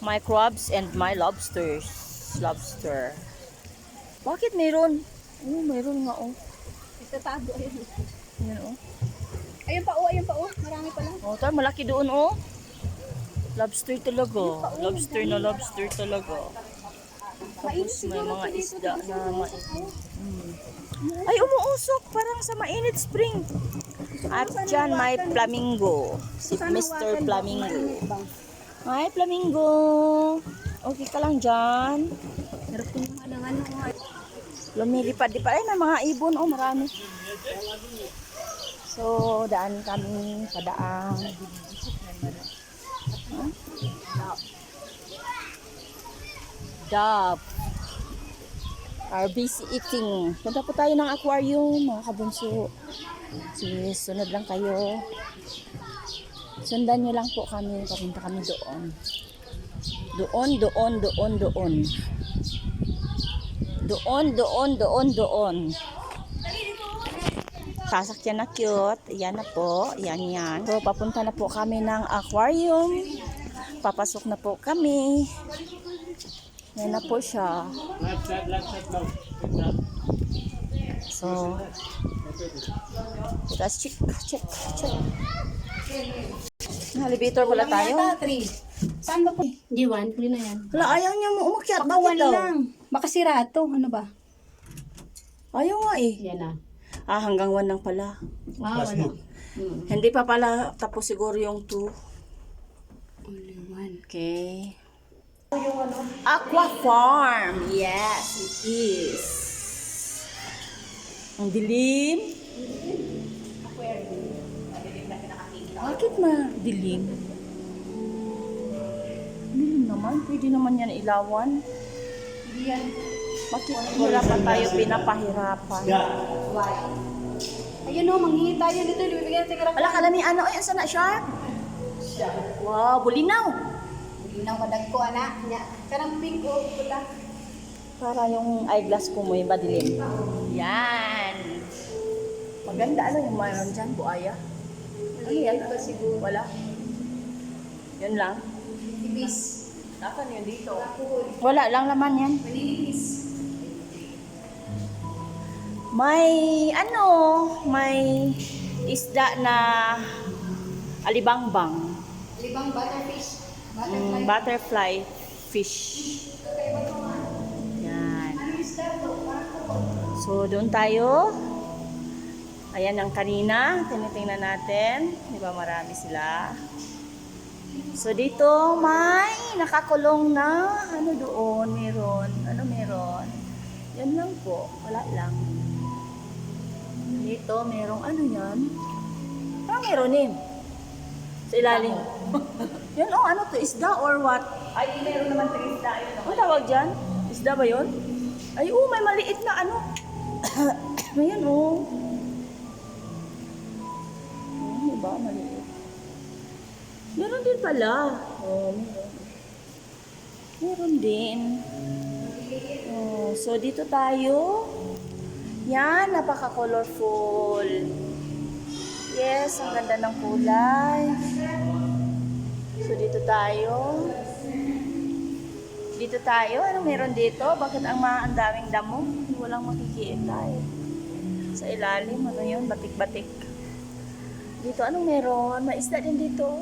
My crabs and my lobsters. Lobster. Bakit meron? Oh, meron nga oh. Isa tago, ayun. Yan oh. Ayun pa, oh. Marami pa lang. Oh, tar malaki doon oh. Lobster talaga. Lobster na lobster talaga. Tapos may mga isda na ay, umuusok parang sa mainit spring. At dyan may flamingo. Si Mr. Flamingo. Hi, Flamingo. Okay ka lang dyan? Harap ko naman ng ano. Lumilipad-lipad. Ay, may mga ibon. Oh, marami. So, daan kami. Padaang. Huh? Dove. Are busy eating. Punta po tayo ng aquarium, mga kabunso. Sige, sunod lang kayo. Sundan nyo lang po kami. Papunta kami doon. Doon. Doon. Sasakyan na cute. Yan na po. Yan. So, papunta na po kami ng aquarium. Papasok na po kami. Yan na po siya. So, let's check. Elevator pala tayo. Saan ba po? G1, huli na yan. Wala, ayaw niya mo umakyat. Baka Bakit one daw? lang. Baka sira to. Ano ba? Ayaw nga eh. Yan na. Hanggang 1 lang pala. Wala. Hindi pa pala tapos siguro yung 2. Only one. Okay. Aqua Farm. Yes, it is. Ang dilim. Bakit dilim? Dilim naman. Pwede naman yan ilawan. Hindi yan. Bakit wala pa tayo pinapahirapan? Ayun o, manghingi tayo dito. Bibigyan natin karap. Wala ka namin ano. Ay, asa na siya? Wow, bulinaw. Ginaw ka ko, anak. Karang pink o pula. Para yung eyeglass ko mo yung madilim. Yan. Maganda. Ano yung mayroon dyan? Buaya? Ano yan? Ito siguro. Wala. Yun lang. Ibis. Nasaan yun dito? Kapuhol. Wala lang laman yan. Maninipis. May isda na alibangbang. Libang butterfish. Butterfly fish. Yan. Ano isda to? So, doon tayo. Ayan ang kanina. Tinitingnan natin. Di ba marami sila? So, dito may nakakulong na ano doon. Meron. Ano meron? Yan lang po. Wala lang. Dito, merong ano yan? Parang meron eh. Sa ilalim. Yan oh, ano to? Isda or what? Ay, meron naman ito isda. Ano tawag dyan? Isda ba yun? Ay, oh, may maliit na ano. Ayan oh. Diba? Maliit. Meron din pala. Oh, meron. Meron din. Oh, so, dito tayo. Yan, napaka-colorful. Yes, ang ganda ng kulay. So, dito tayo. Dito tayo. Anong meron dito? Bakit ang daming damo? Walang makikita eh. Sa ilalim, ano yun? Batik-batik. Dito, anong meron? May isda din dito.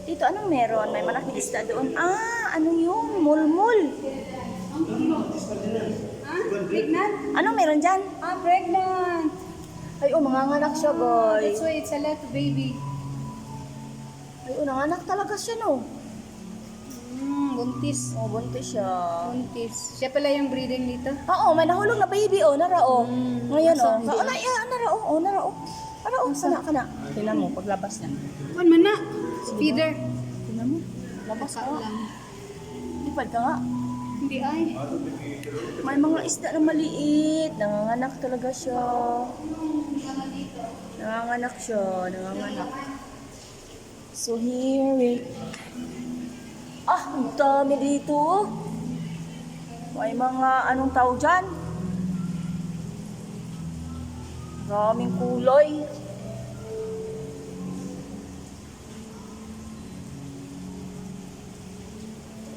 Dito, anong meron? May malaking isda doon. Ano yun? Mulmul. Pregnant? Anong meron dyan? Pregnant. Ay, manganganak siya, guys. That's why it's a little baby. Ay, nanganak talaga siya, no? Buntis. Oh, buntis siya. Buntis. Siya pala yung breeding dito. Oo, may nahulog na baby, oh. Nara, oh. Ngayon, oh. Nasa Nara, oh. Nara, oh. Nara, oh. Kana. Tingnan mo, paglabas niya. Kuan man na. Feeder. Tingnan mo. Labas ka. Lipad ka nga. Hindi ay. May mga isda na maliit. Nanganganak talaga siya. Nanganganak siya. So here ang dami dito. May mga anong tawag dyan? Maraming kulay.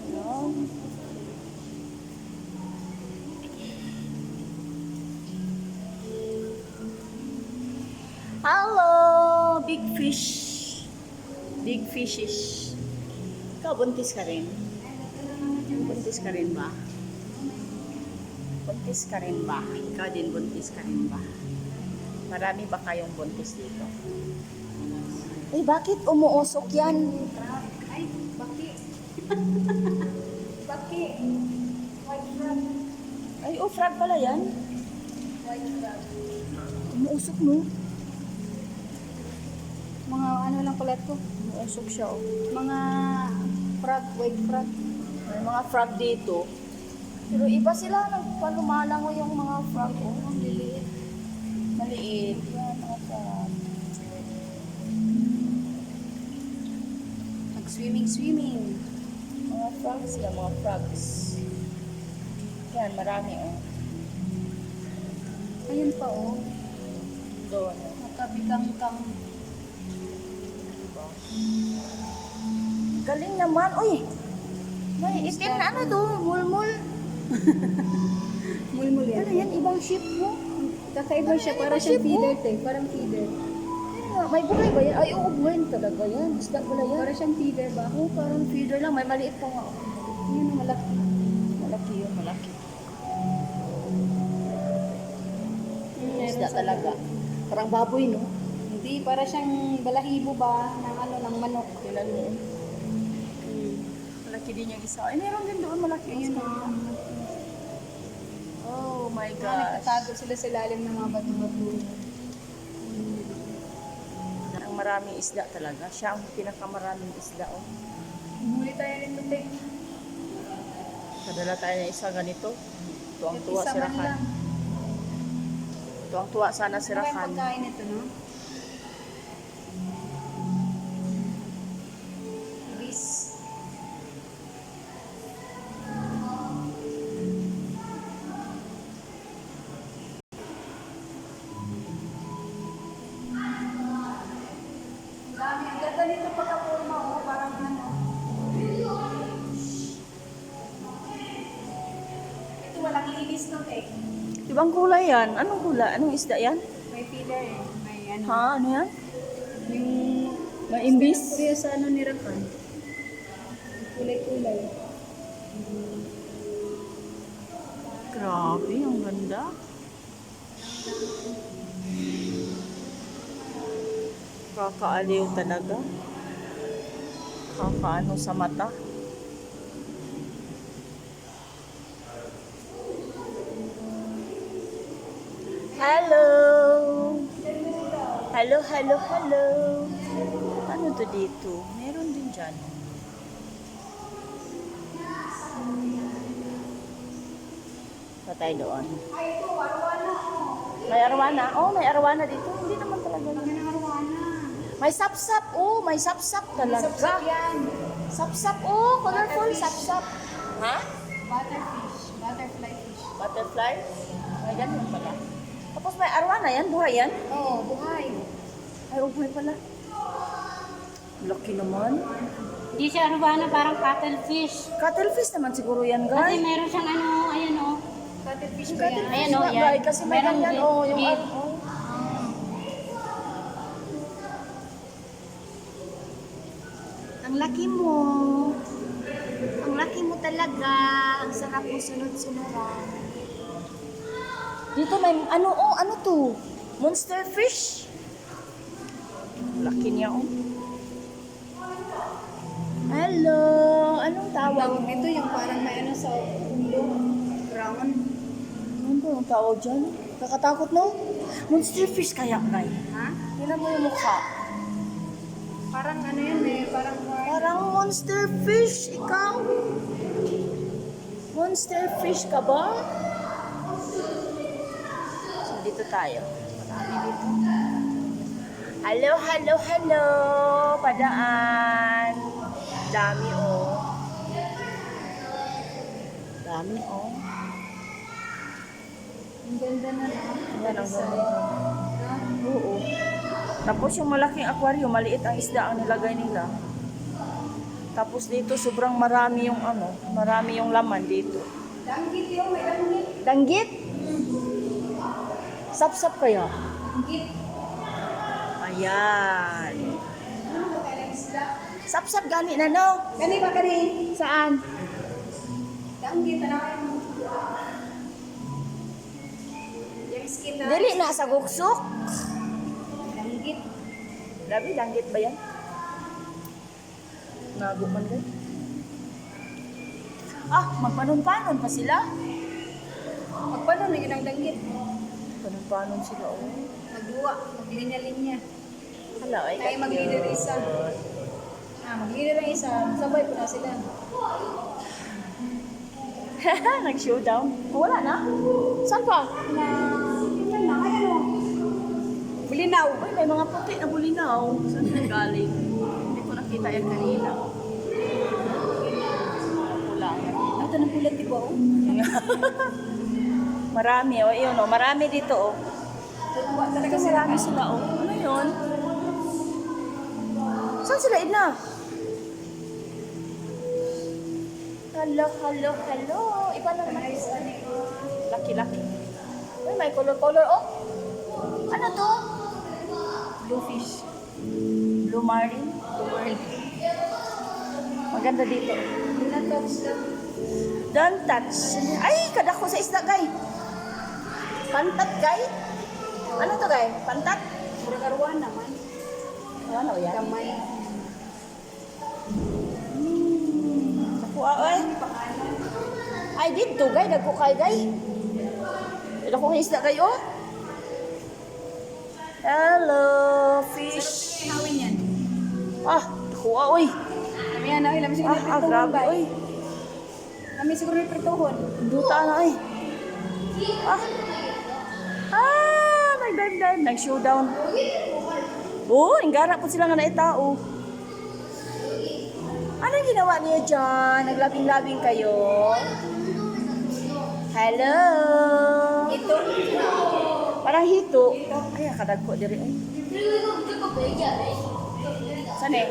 Ayan. Hello, big fish. Big fishes. Ikaw, buntis ka rin? Buntis ka rin ba? Buntis ka rin ba? Ikaw din buntis ka rin ba? Marami ba kayong buntis dito? Eh, bakit umuusok yan? Ay, baki. Baki. White frog. Ay, oh, frog pala yan. White frog. Umuusok mo. Mga ano lang pala to. Umuusok siya, oh. Mga frog, white frog. May mga frog dito. Pero iba sila, nagpalumalango yung mga frog, oh. Ang liliit. Maliit. Yan, mga frog. Nag-swimming. Mga frogs sila, mga frogs. Yan, marami, oh. Ayun pa oh. Doon. Nakabikang-kang. Galing naman. Uy! May itim na ano to? Mulmul. Mulmul yan. Ano yan? Ibang ship mo? Kakaiba siya, Ano, para iba siyang shape, feeder te. Parang feeder. May buhay ba yan? Ay, oo, buhay talaga yan. Isda pala yan. Para siyang feeder ba? Oo, parang feeder lang. May maliit pa nga. Yun ang malaki. Malaki yun, malaki. Meron Isda sa- talaga. Parang baboy, no? Hindi, para siyang balahibo ba ng ano, ng manok. Kailan mo? Malaki din yung isa. Ay, meron din doon malaki. Ayun Ayun, oh. Oh my gosh. Nagtatago sila sa ilalim ng mga bato-bato. Ang maraming isda talaga. Siya ang pinakamaraming isda, oh. Huli tayo nito, te. Padala tayo ng isa ganito. Tuwang-tuwa Isa si man Rakan. lang. Tuwang-tuwa sana si Ano kayong Rakan. pagkain nito, no? Bis. Dami. Ang ganda nito pagka-forma, oh. Parang ano. Ito, walang linis to, eh. Ibang kulay yan. Anong kulay? Anong isda yan? May feeder, eh. May ano. Ha? Ano yan? Yung May imbis? Korea sa ano ni Rakan. Kulay-kulay. Grabe, ang ganda. Kakaaliw talaga. Kakaano sa mata. Hello! Hello, hello, hello! Ano to dito? Meron din dyan. Patay doon. Ay, ito, arwana. May arwana? Oh, may arwana dito. Hindi naman talaga yun. Yan ang arwana. May sapsap. Oh, may sapsap talaga. Sapsap yan. Sapsap. Oh, colorful Butterfish. sapsap. Ha? Butterfish. Butterfly fish. Butterfly? May ganun pala. Tapos may arwana yan. Buhay yan. Oo, buhay. Ay, oh, buhay pala. Laki naman. Hindi siya arwana, parang cuttlefish. Cuttlefish naman siguro yan, Kasi guys. meron siyang ano, ayan o. Cuttlefish Yung ba yan? cuttlefish Ayan, oh, nga, yan. guys. Kasi may Meron ganyan. din. Oh, yung Din. ano. Oh. Ang laki mo. Ang laki mo talaga. Ang sarap mo sunod-sunuran. Dito may ano, oh, ano to? Monster fish. Laki niya, oh. Hello. Anong tawag mo? Ito yung parang may ano sa ulo. Round. Ano ba yung tawag dyan? Nakatakot, no? Monster fish kaya, guys. Ha? Tingnan mo yung mukha. Parang ano yun eh. Parang Parang monster fish, ikaw? Monster fish ka ba? So, dito tayo. Marami dito. Hello, hello, hello! Padaan! Dami, oh. Dami, oh. ang ganda na. Yan ang ganda. Tapos yung malaking aquarium, maliit ang isda ang nilagay nila. Tapos dito sobrang marami yung marami yung laman dito. Danggit yung may danggit. Danggit? Sap-sap kaya? Danggit. Ayan. Ano ba kailang isda? Sap-sap gani na no? Gani ba kani? Saan? Danggit na naman. Yung skin na. Dili na sa guksok. Danggit. Grabe, danggit ba yan? Nago man din. Magpanon-panon pa sila. Magpano na yun ang danggit? Panon-panon sila, oh. Magluwa, maglinya-linya. Hala, ay Tayo mag-leader isa. Mag-leader ang isa. Sabay po na sila. Nag-showdown. Wala na? Saan pa? Yan na, ayan o. Bulinaw. Uy, may mga puti na bulinaw. Saan na galing? Hindi ko nakita yan kanina. Wala. Ito na pulat, di ba? Marami, oh. Yun, oh. Marami dito, oh. Tuwa talaga Kasi sila. marami sila, oh. Ano yun? Saan sila, Edna? Hello, hello, hello. Iba na naman. Laki-laki. Uy, may color-color, oh. Ano to? Bluefish. Blue marlin. Maganda dito. Binatouch lang. Don't touch. Ay, kadako sa isda, guy. Pantat, guy. Ano to, guy? Pantat? Murag aruan naman. Ano yan? Kamay. Nakuha, ay. Ay, dito, guy. Dagko kay, guy. Dagko kay isda, guy, oh. Hello, fish. Ihawin yan. Nakuha, oy. Kami yan, ay, lamin siguro yung Grabe, prituhon. oy. Lamin siguro yung prituhon. Duta na, ay. Nag-dive-dive. Nag-showdown. Ang gara po sila nga na itao. Anong ginawa niyo dyan? Naglabing-labing kayo? Hello? Ito. Parang hito. Ay, kadagko diri. Ay. Saan eh?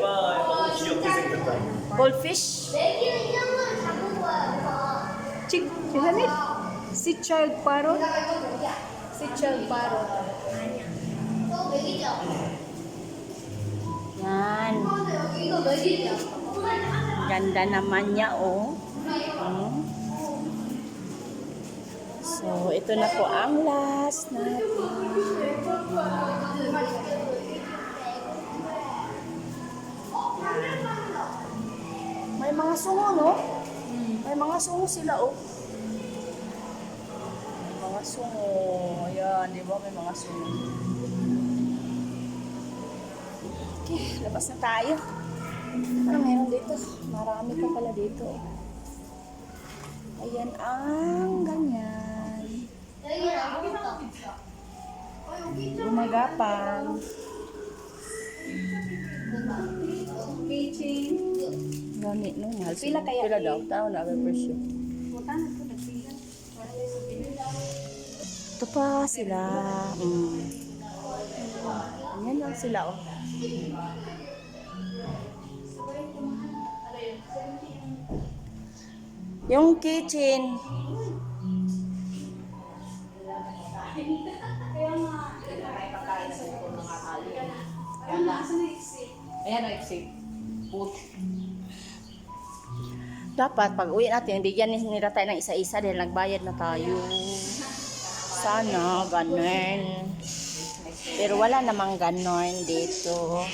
Goldfish? Chick, sinanit. Si child parrot. Si child parrot. Yan. Ganda naman niya, oh. So, ito na po ang last natin. May mga sungo, no? May mga sungo sila, oh. May mga sungo. Ayan, di ba? May mga sungo. Okay, labas na tayo. Ano meron dito? Marami pa pala dito. Ayan ang ganyan. Gumagapang. Kitchen. Gamit no, mahal. Pila kaya? Pila daw? Tao na ang presyo. Putan ko nagpila. Ito pa sila. Ayan lang sila, oh. Yung kitchen. Ayan ang exit. Dapat pag uwi natin, bigyan nila tayo ng isa-isa dahil nagbayad na tayo. Sana, ganun. Pero wala namang ganon dito.